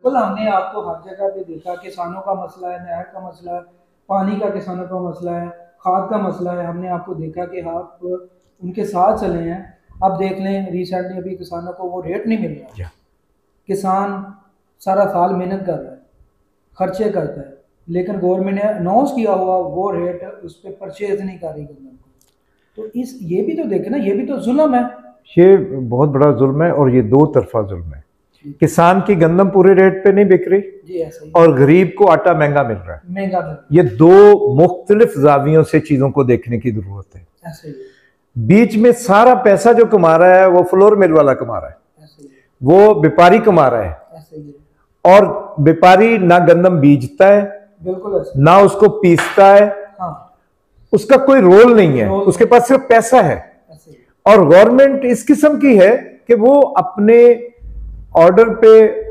बिल्कुल, हमने आपको हर जगह पे देखा, किसानों का मसला है, नहर का मसला है, पानी का किसानों का मसला है, खाद का मसला है। हमने आपको देखा कि आप उनके साथ चले हैं। अब देख लें, रिसेंटली अभी किसानों को वो रेट नहीं मिल रहा। या किसान सारा साल मेहनत कर रहा है, खर्चे करता है, लेकिन गवर्नमेंट ने अनाउंस किया हुआ वो रेट उस पर परचेज नहीं कर रही गवर्नमेंट को। तो इस ये भी तो देखे ना, ये भी तो जुल्म है। ये बहुत बड़ा जुल्म है और ये दो तरफा जुल्म है। किसान की गंदम पूरे रेट पे नहीं बिक रही जी ऐसा ही और गरीब को आटा महंगा मिल रहा है। महंगा मिल ये दो मुख्तलिफ जावियों से चीजों को देखने की जरूरत है। ऐसे ही बीच में सारा पैसा जो कमा रहा है वो फ्लोर मिल वाला कमा रहा है, ऐसे ही वो व्यापारी कमा रहा है। ऐसे ही और व्यापारी ना गंदम बीजता है, बिल्कुल ऐसे। ना उसको पीसता है, हाँ उसका कोई रोल नहीं है, रोल उसके पास सिर्फ पैसा है। ऐसे ही और गवर्नमेंट इस किस्म की है कि वो अपने ऑर्डर पे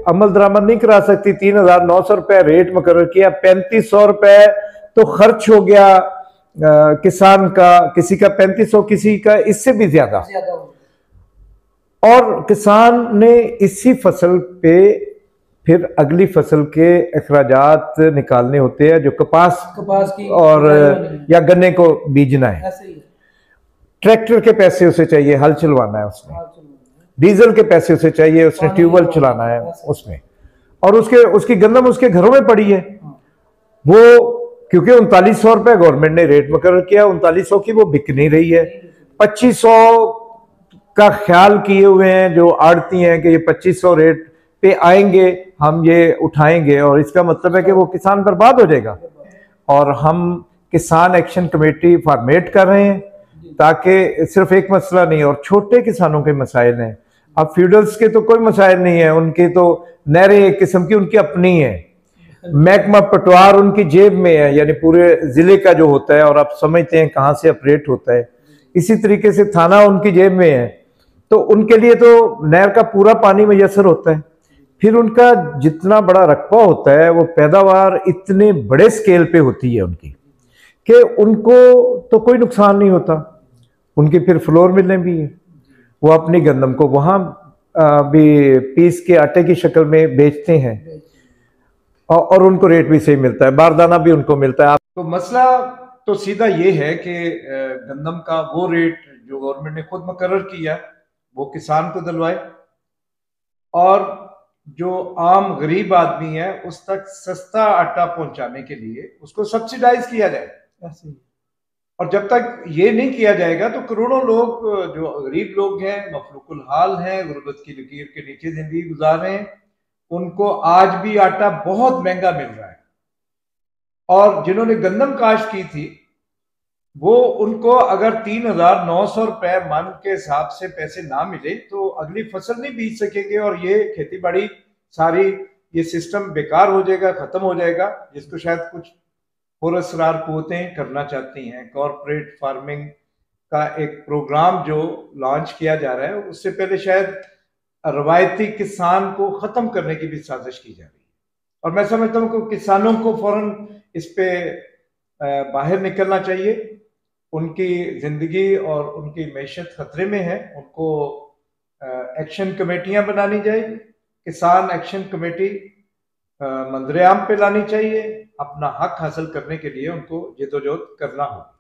अमल दरामद नहीं करा सकती। 3,900 रुपए रेट मुकर्रर किया, 3,500 रुपए तो खर्च हो गया किसान का, किसी का 3,500, किसी का इससे भी ज्यादा। ज्यादा हो और किसान ने इसी फसल पे फिर अगली फसल के अखराजात निकालने होते हैं, जो कपास की और बुराई होनी है। या गन्ने को बीजना है। ऐसे ही है। ट्रैक्टर के पैसे उसे चाहिए, हल चलवाना है उसने। हाँ, चलो। डीजल के पैसे उसे चाहिए, उसने पानी ट्यूबवेल लगवाना चलाना है ऐसे। उसमें। और उसकी गंदम उसके घरों में पड़ी है। हाँ, वो क्योंकि 3900 रुपए गवर्नमेंट ने रेट मुकर्रर किया, 3900 की वो बिक नहीं रही है। 2500 का ख्याल किए हुए हैं जो आड़ती हैं कि ये 2500 रेट पे आएंगे, हम ये उठाएंगे, और इसका मतलब है कि वो किसान बर्बाद हो जाएगा। और हम किसान एक्शन कमेटी फॉर्मेट कर रहे हैं ताकि सिर्फ एक मसला नहीं, और छोटे किसानों के मसाइल हैं। अब फ्यूडल्स के तो कोई मसाइल नहीं है, उनकी तो नहरें एक किस्म की उनकी अपनी है, महकमा पटवार उनकी जेब में है, यानी पूरे जिले का जो होता है, और आप समझते हैं कहाँ से ऑपरेट होता है। इसी तरीके से थाना उनकी जेब में है, तो उनके लिए तो नहर का पूरा पानी मैसर होता है। फिर उनका जितना बड़ा रकबा होता है, वो पैदावार इतने बड़े स्केल पे होती है उनकी कि उनको तो कोई नुकसान नहीं होता। उनकी फिर फ्लोर मिलने भी है, वो अपनी गंदम को वहां भी पीस के आटे की शक्ल में बेचते हैं, और उनको रेट भी सही मिलता है, बारदाना भी उनको मिलता है। तो मसला तो सीधा ये है कि गंदम का वो रेट जो गवर्नमेंट ने खुद मुकर्रर किया वो किसान को दिलवाए, और जो आम गरीब आदमी है उस तक सस्ता आटा पहुंचाने के लिए उसको सब्सिडाइज किया जाए। ऐसे ही और जब तक ये नहीं किया जाएगा तो करोड़ों लोग जो गरीब लोग हैं, मफलूकुल हाल हैं, गुर्बत की लकीर के नीचे जिंदगी गुजार रहे हैं, उनको आज भी आटा बहुत महंगा मिल रहा है। और जिन्होंने गंदम काश्त की थी वो, उनको अगर 3,900 रुपए मन के हिसाब से पैसे ना मिले तो अगली फसल नहीं बीज सकेंगे, और ये खेती बाड़ी सारी, ये सिस्टम बेकार हो जाएगा, खत्म हो जाएगा, जिसको शायद कुछ पुरस्कार कुव्वतें करना चाहती हैं। कॉरपोरेट फार्मिंग का एक प्रोग्राम जो लॉन्च किया जा रहा है, उससे पहले शायद रवायती किसान को खत्म करने की भी साजिश की जा रही है। और मैं समझता हूँ कि किसानों को फौरन इस पे बाहर निकलना चाहिए। उनकी जिंदगी और उनकी मैशत खतरे में है। उनको एक्शन कमेटियां बनानी जाएगी, किसान एक्शन कमेटी मंजरेआम पे लानी चाहिए। अपना हक हासिल करने के लिए उनको जद्दोजहद करना होगा।